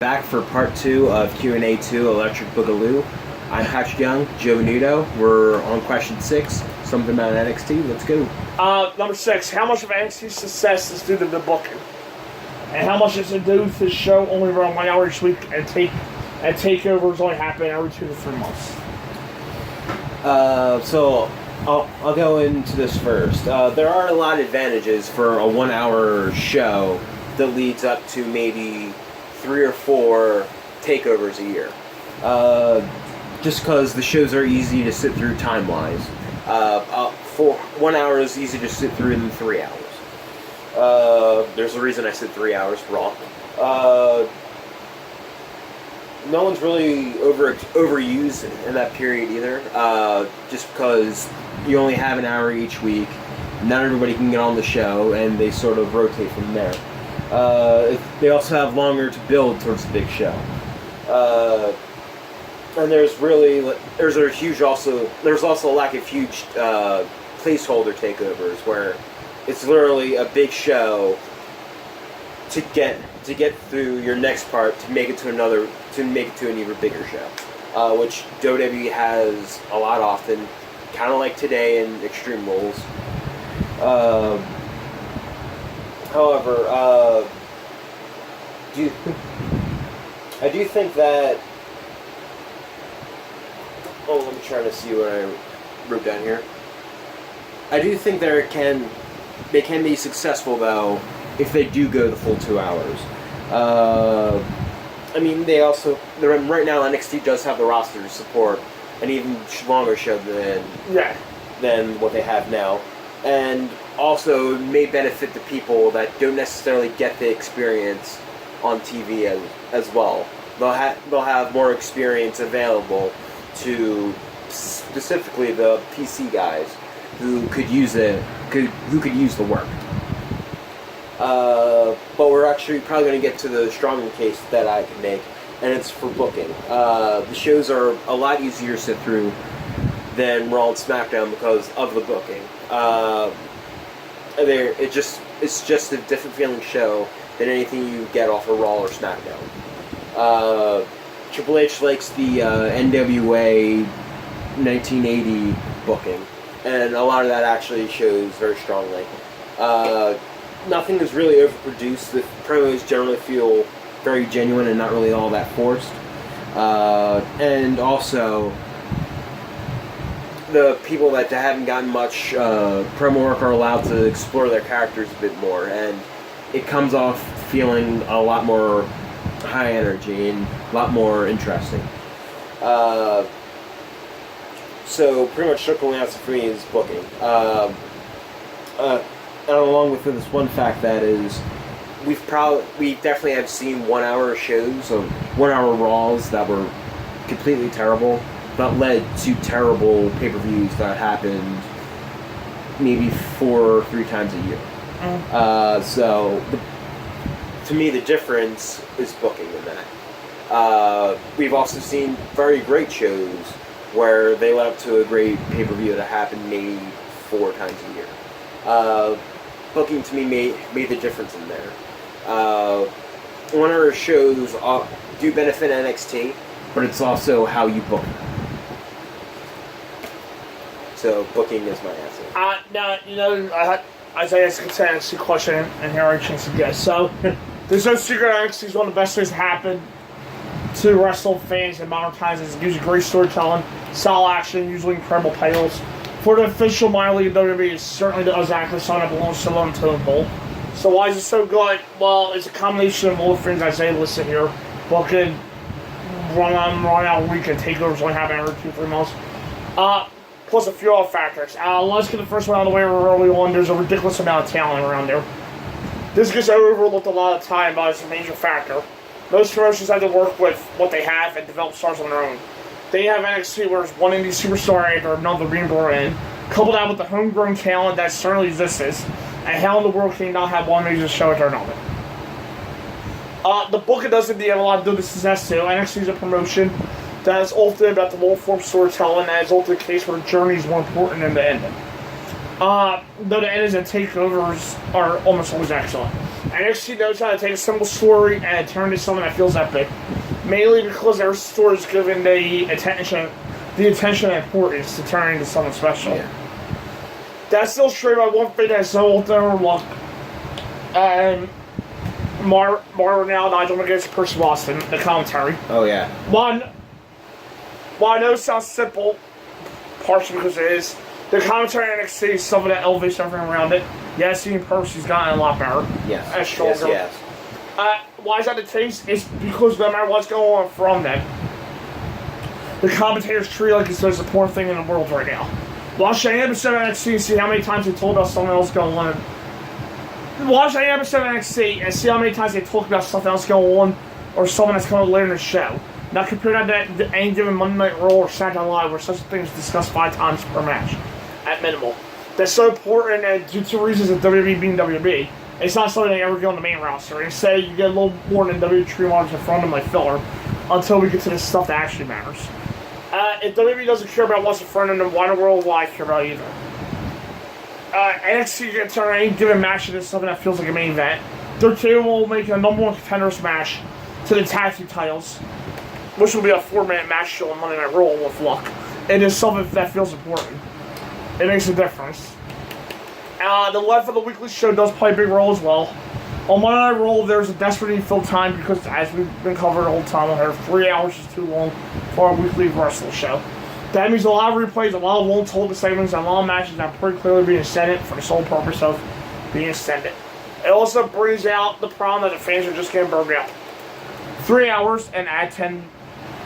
Back for part 2 of Q&A 2 Electric Boogaloo. I'm Patrick Young, Joe Venuto. We're on question 6, something about NXT. Let's go. Number 6, how much of NXT's success is due to the booking? And how much is it due to the show only around 1 hour each week and takeovers only happen every 2 to 3 months? So I'll go into this first. There are a lot of advantages for a 1 hour show that leads up to maybe 3 or 4 takeovers a year. Just because the shows are easy to sit through time-wise. For 1 hour is easy to sit through in 3 hours. There's a reason I said 3 hours, Raw. No one's really overused in that period either. Just because you only have an hour each week, not everybody can get on the show, and they sort of rotate from there. They also have longer to build towards the big show. And there's also a lack of huge placeholder takeovers where it's literally a big show to get through your next part to make it to an even bigger show, which WWE has a lot often, kind of like today in Extreme Rules. However, I do think that. Oh, let me try to see what I wrote down here. I do think they can be successful though if they do go the full 2 hours. I mean, right now NXT does have the roster to support an even longer show than what they have now, and also may benefit the people that don't necessarily get the experience on TV as well. They'll have more experience available to specifically the PC guys who could use the work. But we're actually probably going to get to the stronger case that I can make, and it's for booking. The shows are a lot easier to sit through than Raw and SmackDown because of the booking. It's just a different feeling show than anything you get off of Raw or SmackDown. Triple H likes the NWA 1980 booking, and a lot of that actually shows very strongly. Nothing is really overproduced. The promos generally feel very genuine and not really all that forced. And also, the people that haven't gotten much promo work are allowed to explore their characters a bit more, and it comes off feeling a lot more high energy and a lot more interesting. So pretty much circling out for me is booking. And along with this one fact that is, we definitely have seen 1 hour shows of 1 hour Raws that were completely terrible, that led to terrible pay-per-views that happened maybe 4 or 3 times a year. To me, the difference is booking in that. We've also seen very great shows where they led up to a great pay-per-view that happened maybe 4 times a year. Booking to me made the difference in there. One of our shows do benefit NXT, but it's also how you book them. So booking is my answer. Now, Isaiah asked an NXT question, and here are a chance to guess. So, there's no secret NXT is one of the best things to happen to wrestling fans in modern times. It's usually great storytelling, solid action, usually incredible titles. For the official minor league WWE, it certainly does exactly something that belongs to the Totem Pole. So why is it so good? Well, it's a combination of all the things Isaiah listed here. Booking, run out weekend takeovers only happen every 2-3 months. Plus a few other factors. Let's get the first one out of the way early on. There's a ridiculous amount of talent around there. This gets overlooked a lot of the time, but it's a major factor. Most promotions have to work with what they have and develop stars on their own. They have NXT where there's one indie superstar after another being brought in, coupled out with the homegrown talent that certainly exists, and how in the world can you not have one major show after another? The booking doesn't have a lot to do with the success too. NXT is a promotion that is often about the long-form storytelling, and is often the case where the journey is more important than the ending. Though the endings and takeovers are almost always excellent. NXT knows how to take a simple story and turn it into something that feels epic. Mainly because their story is given the attention and importance to turn into something special. Yeah. That's still straight by one thing that's so overlooked. And Mauro now, Nigel against Chris Boston, the commentary. Oh, yeah. While I know it sounds simple, partially because it is, the commentary on NXT is something that elevates everything around it. Yes, he in person has gotten a lot better. Yes. And stronger. Yes. Why is that the case? It's because no matter what's going on from them, the commentators treat it like it's the most important thing in the world right now. Watch any episode of NXT and see how many times they told us something else going on. Watch any episode of NXT and see how many times they talk about something else going on or someone that's coming later in the show. Now compare that to any given Monday Night Raw or SmackDown Live where such a thing is discussed 5 times per match, at minimal. That's so important, and due to reasons of WWE being WWE, it's not something they ever get on the main roster. Instead, you get a little more than WWE treat models in front of them like filler until we get to the stuff that actually matters. If WWE doesn't care about what's in front of them, why in the world will I care about either? NXT can turn any given match into something that feels like a main event. They're capable of making a number 1 contenders match to the tag team titles, which will be a 4-minute match show on Monday Night Raw with luck. It is something that feels important. It makes a difference. The length of the weekly show does play a big role as well. On Monday Night Raw, there's a desperately filled time because, as we've been covering the whole time on here, 3 hours is too long for a weekly wrestling show. That means a lot of replays, a lot of well-told segments, and a lot of matches that are pretty clearly being extended for the sole purpose of being extended. It also brings out the problem that the fans are just getting burned out. 3 hours and add 10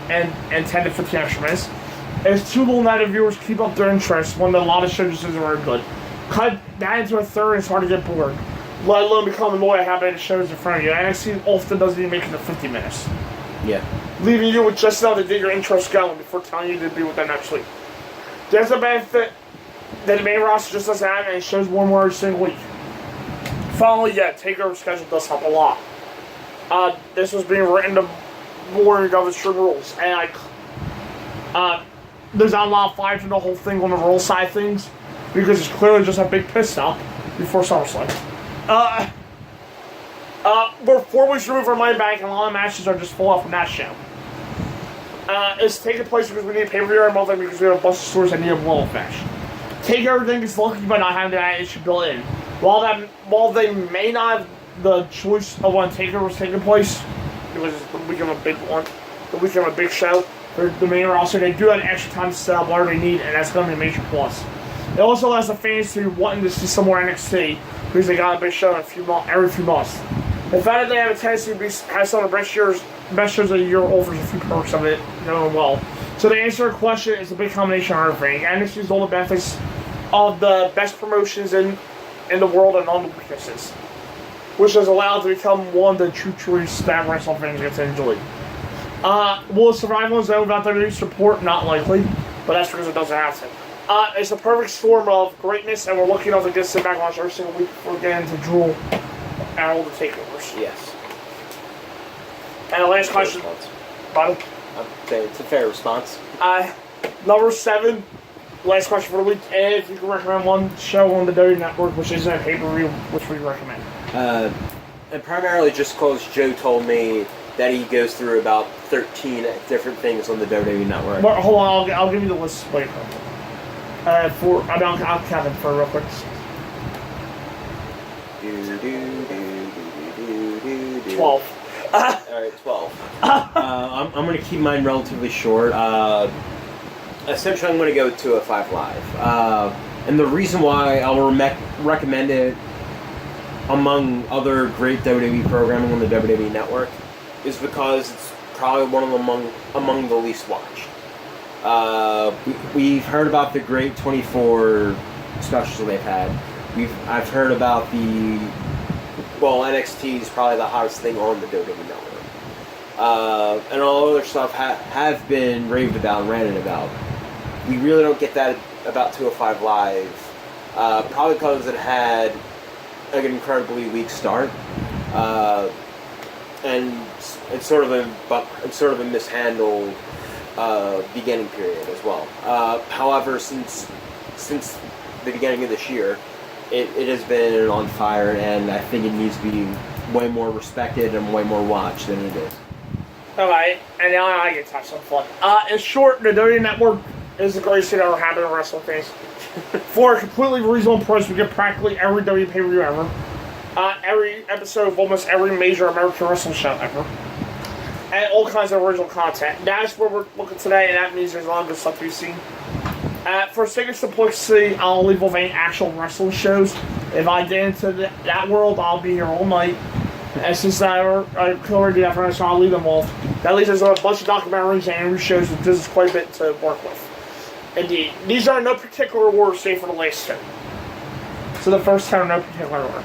to 15 extra minutes. It's too long that the viewers keep up their interest when a lot of shows just isn't very good. Cut that into a third and it's hard to get bored. Let alone become annoyed at how many shows in front of you. NXT often doesn't even make it to 50 minutes. Yeah. Leaving you with just enough to get your interest going before telling you to be with them next week. There's a benefit that the main roster just doesn't have, and it shows more and more every single week. Finally, yeah, TakeOver schedule does help a lot. This was being written to warning of its rules, and there's not a lot of fire to the whole thing on the rule side of things, because it's clearly just a big piss stop before SummerSlam. We're 4 weeks removed from Money Bank, and a lot of matches are just full off from that show. It's taking place because we need a pay-per-view every month, and because we have a bunch of stores that need a blow-up match. Take Everything is lucky by not having that issue built in. While they may not have the choice of when TakeOver was taking place, because it's the week of a big one, the week of a big show, for the main roster, they do have extra time to set up whatever they need, and that's going to be a major plus. It also allows the fans to wanting to see some more NXT, because they got a big show every few months. The fact that they have a tendency to have some of the best shows of the year offers a few perks of it going well. So to answer your question, it's a big combination of everything. NXT is all the benefits of the best promotions in the world and all the weaknesses, which has allowed it to become one of the true choice that wrestling fans get to enjoy. Will it survive on its own without WWE support? Not likely, but that's because it doesn't have to. It's a perfect storm of greatness, and we're lucky enough to get to sit back and watch every single week before getting to drool at all the takeovers. Yes. And the last question, Bobby? It's a fair response. Number 7, last question for the week. And if you can recommend one show on the WWE Network, which isn't a pay-per-view, which we recommend? And primarily just because Joe told me that he goes through about 13 different things on the WWE Network. But hold on, I'll give you the list later. I'll count it for real quick. 12. Alright, 12. I'm going to keep mine relatively short. Essentially, I'm going to go to a 5 Live. And the reason why I'll recommend it among other great WWE programming on the WWE Network is because it's probably one of them among the least watched. We've heard about the great 24 specials they've had. I've heard about NXT is probably the hottest thing on the WWE Network. And all other stuff have been raved about and ranted about. We really don't get that about 205 Live, probably because it had an incredibly weak start, and it's sort of a mishandled beginning period as well. However, since the beginning of this year, it has been on fire, and I think it needs to be way more respected and way more watched than it is. Alright, and now I get to have some fun. In short, the WWE Network is the greatest thing that ever happened to wrestling fans. For a completely reasonable price, we get practically every WWE pay-per-view ever. Every episode of almost every major American wrestling show ever. And all kinds of original content. That's where we're looking today, and that means there's a lot of good stuff to be seen. For sake of simplicity, I'll leave off any actual wrestling shows. If I get into that world, I'll be here all night. And since I could already do that for us, so I'll leave them off. That leaves us with a bunch of documentaries and interview shows, and this is quite a bit to work with. Indeed. These are in no particular order, save for the last 10. So the first 10 are no particular order.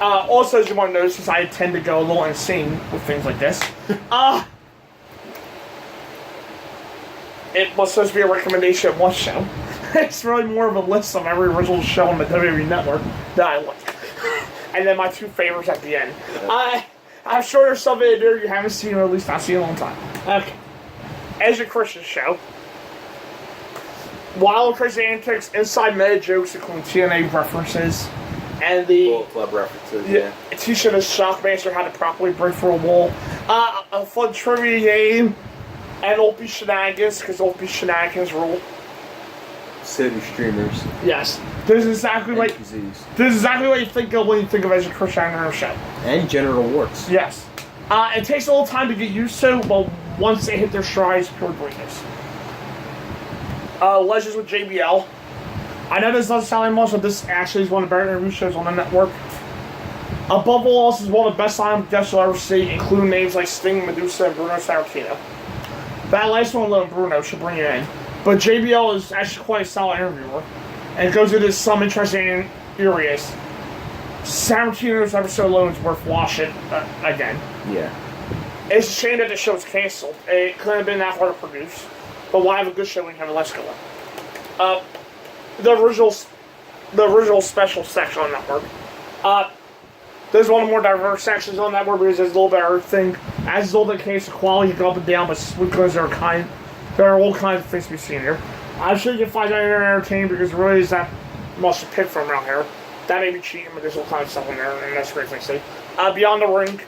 Also, as you want to notice, since I tend to go a little insane with things like this, it was supposed to be a recommendation of one show. It's really more of a list of every original show on the WWE Network that I like. And then my 2 favorites at the end. I'm sure there's something in there you haven't seen, or at least not seen in a long time. Okay. As a Christian show, Wild and Crazy Antics, inside meta jokes, including TNA references, and the Bullet Club references, yeah. Teaching a Shockmaster how to properly break through a wall. A fun trivia game, and Opie Shenanigans, because Opie Shenanigans rule. City streamers. Yes. This is exactly what you think of when you think of as a Christian show. And genital warts. Yes. It takes a little time to get used to, but once they hit their strides, pure greatness. Legends with JBL. I know this doesn't sound like much, but this actually is one of the better interview shows on the network. Above all else, is one of the best lineup guests you'll ever see, including names like Sting, Medusa, and Bruno Sammartino. That last one alone, Bruno, should bring you in. But JBL is actually quite a solid interviewer, and goes into some interesting areas. Sammartino's episode alone is worth watching again. Yeah. It's a shame that the show was canceled. It couldn't have been that hard to produce. But why have a good show when you have a less good one? The original special section on that network. There's one of the more diverse sections on that network because there's a little bit of everything. As is all the case, the quality can go up and down, but because there are all kinds of things to be seen here. I'm sure you can find that entertaining because there really is that much to pick from around here. That may be cheating, but there's all kinds of stuff in there, and that's a great thing to see. Beyond the Ring.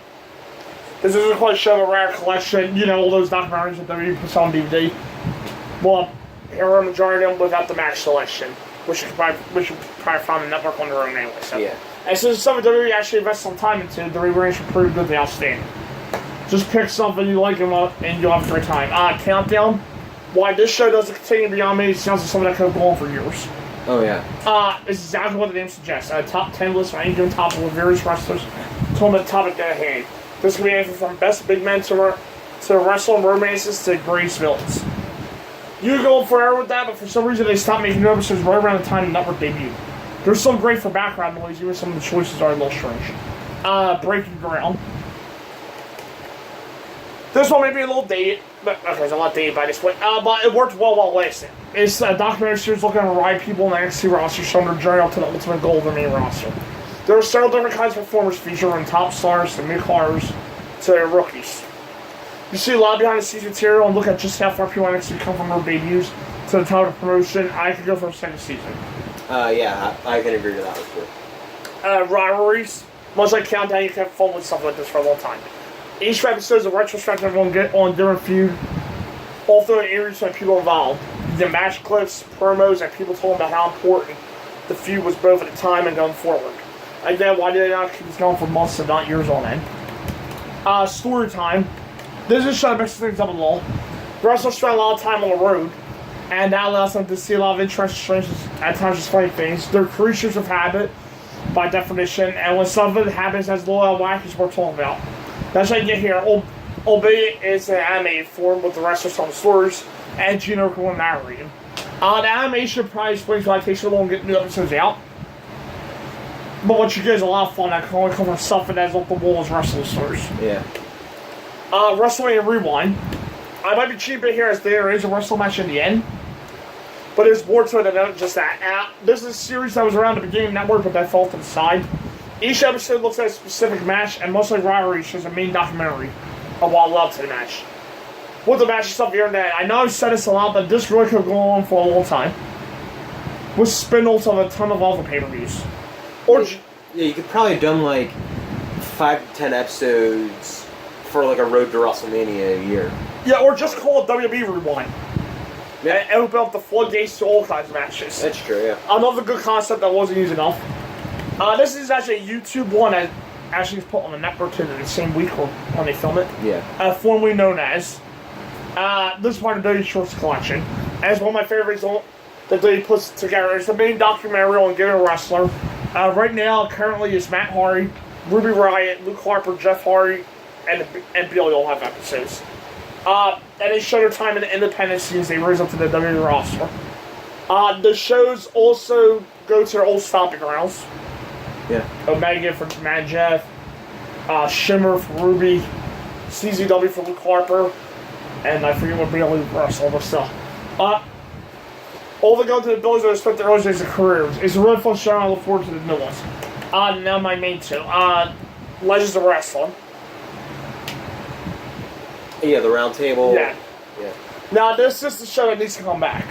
This isn't quite a show of a rare collection. You know, all those documentaries that WWE puts on DVD. Well, here are a majority of them without the match selection, which you probably find on the network on their own anyway. So. Yeah. And since some of WWE actually invests some time into, the re-range will prove good and outstanding. Just pick something you like and you'll have a great time. Countdown. Why this show doesn't continue beyond me, it sounds like something that could have gone for years. Oh, yeah. It's exactly what the name suggests. A top 10 list for any given topic with various wrestlers told them the topic at hand. This can be anything from best big men to wrestling romances to greatest villains. You can go forever with that, but for some reason they stopped making new episodes right around the time the network debuted. There's some great for background noise, even some of the choices are a little strange. Breaking Ground. This one may be a little dated, but okay, it's a lot dated by this point. But it worked well while lasting. It's a documentary series looking at a variety of people in the NXT roster showing their journey up to the ultimate goal of the main roster. There are several different kinds of performers featured, from top stars to mid-carders to rookies. You see a lot of behind-the-scenes material and look at just how far people in NXT come from their debuts to the top of promotion. I could go for a second season. Yeah, I can agree to that with you. Rivalries. Much like Countdown, you can have fun with stuff like this for a long time. Each episode is a retrospective on different feud, all through interviews by people involved. The match clips, promos, and people told about how important the feud was both at the time and going forward. Again, why did they not keep this going for months and not years on end? Story time. This is a show that mixes things up a little. The wrestlers spend a lot of time on the road, and that allows them to see a lot of interesting, strange, at times just funny things. They're creatures of habit, by definition, and when something happens that's a little out of whack, it's worth talking about. That's what you get here. Albeit it's an animated form with the wrestlers telling stories, and Gino can narrate them. The animation probably explains why it takes so long to get new episodes out. But what you get is a lot of fun that can only come from something that's off the wall as wrestling stories. Yeah. WrestleMania Rewind. I might be cheap here as there is a wrestle match in the end. But there's more to it than just that. This is a series that was around the beginning of the network, but that fell to the side. Each episode looks at a specific match, and most like rivalry shows a main documentary of what led to the match. With the match stuff here and there, I know I've said this a lot, but this really could go on for a long time. With spin-offs of a ton of other pay-per-views. Yeah, you could probably have done like 5 to 10 episodes for like a road to WrestleMania a year. Yeah, or just call it WWE Rewind. Yeah. And open up the floodgates to all kinds of matches. That's true, yeah. Another good concept that wasn't used enough. This is actually a YouTube one that actually is put on the network too the same week when they film it. Yeah. Formerly known as. This is part of the WWE Shorts collection. And it's one of my favorites that they puts together. It's the main documentary on Given Wrestler. Right now, currently, it's Matt Hardy, Ruby Riott, Luke Harper, Jeff Hardy, and Billy all have episodes. And they show their time in the independent scenes. They raise up to the WWE roster. The shows also go to their old stomping grounds. Yeah. Omega for Matt Jeff, Shimmer for Ruby, CZW for Luke Harper, and I forget what Billy wrestled, but still. All they go to the Billies that spent their early days of careers. It's a really fun show, and I look forward to the new ones. Now my main two. Legends of Wrestling. Yeah, the round table. Yeah. Now, this is the show that needs to come back.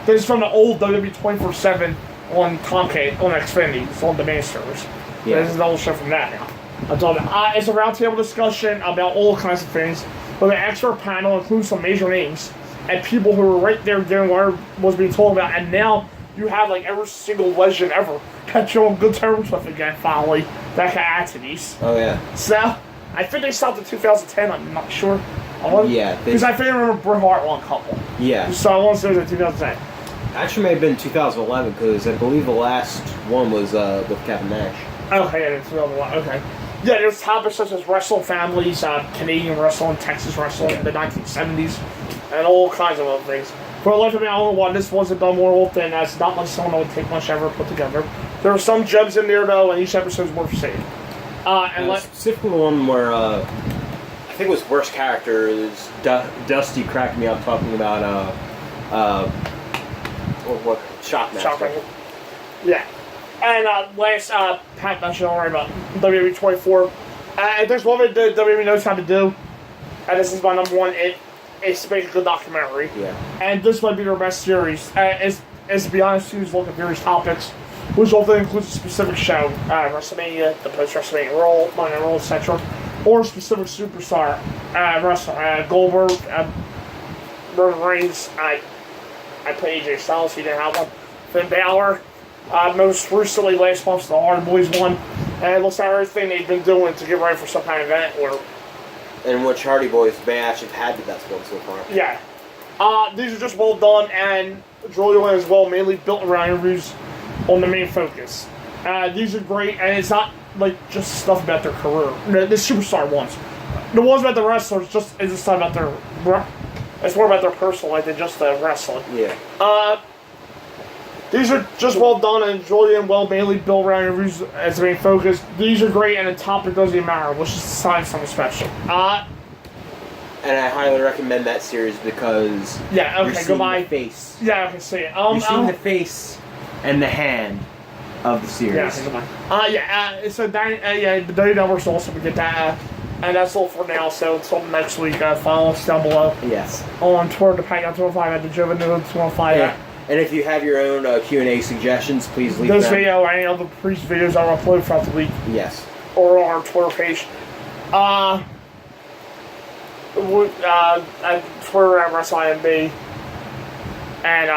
This is from the old WWE 24/7 on Comcast, on Xfinity. It's on the main service. Yeah. This is the old show from that now. It's a roundtable discussion about all kinds of things. But the expert panel includes some major names and people who were right there doing what was being told about. And now you have like every single legend ever that you're on good terms with again, finally, that can add to these. Oh, yeah. So, I think they stopped in 2010, I'm not sure. Yeah. Because I think I remember Bret Hart won a couple. Yeah. So I want to say it was in 2010. Actually, may have been 2011 because I believe the last one was with Kevin Nash. Okay, yeah, it's 2011. Okay. Yeah, there's topics such as wrestling families, Canadian wrestling, Texas wrestling in the 1970s, and all kinds of other things. For a life of me, I don't know why this wasn't done more often, as not much someone would take much ever put together. There are some gems in there, though, and each episode is worth seeing. Specifically the one where, I think it was Worst Character, is Dusty cracked me up talking about, what Shockmaster. Yeah. And last, Pat mentioned already about WWE 24. If there's one that WWE knows how to do, and this is my number one, it's to make a good documentary. Yeah. And this might be their best series. As to be honest, you look at various topics, which often includes a specific show, WrestleMania, the post-WrestleMania Raw, Monday Night Raw, etc., or a specific superstar wrestler. Goldberg, Roman Reigns, I put AJ Styles, he didn't have one. Finn Balor. Most recently, last month's the Hardy Boys one, and it looks like everything they've been doing to get ready for some kind of event. And which Hardy Boys may actually have had the best one so far. Yeah. These are just well done, and Julia as well, mainly built around interviews on the main focus. These are great, and it's not like just stuff about their career. The superstar ones. The ones about the wrestlers, it's just not about their. It's more about their personal life than just the wrestling. Yeah. These are just well done and Julia and well mainly built around interviews as the main focus. These are great and the topic doesn't even matter, which is a sign of something special. And I highly recommend that series because you're seeing the face. Yeah, I can see it. You're seeing the face and the hand of the series. Yeah, goodbye. So the WWE Network's also we get that. And that's all for now, so until next week, follow us down below. Yes. On Twitter, the Pack 205 at the Joven 205. Yeah. And if you have your own Q&A suggestions, please leave this them. video or any other previous videos I'll upload throughout the week. Yes. Or on our Twitter page. At Twitter at WrestleIMB. And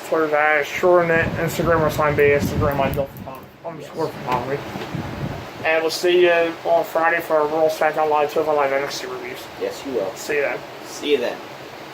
Twitter at SureNet. Instagram WrestleIMB. Instagram _for photography. And we'll see you on Friday for our Raw SmackDown Live 2 of our live NXT reviews. Yes, you will. See you then. See you then.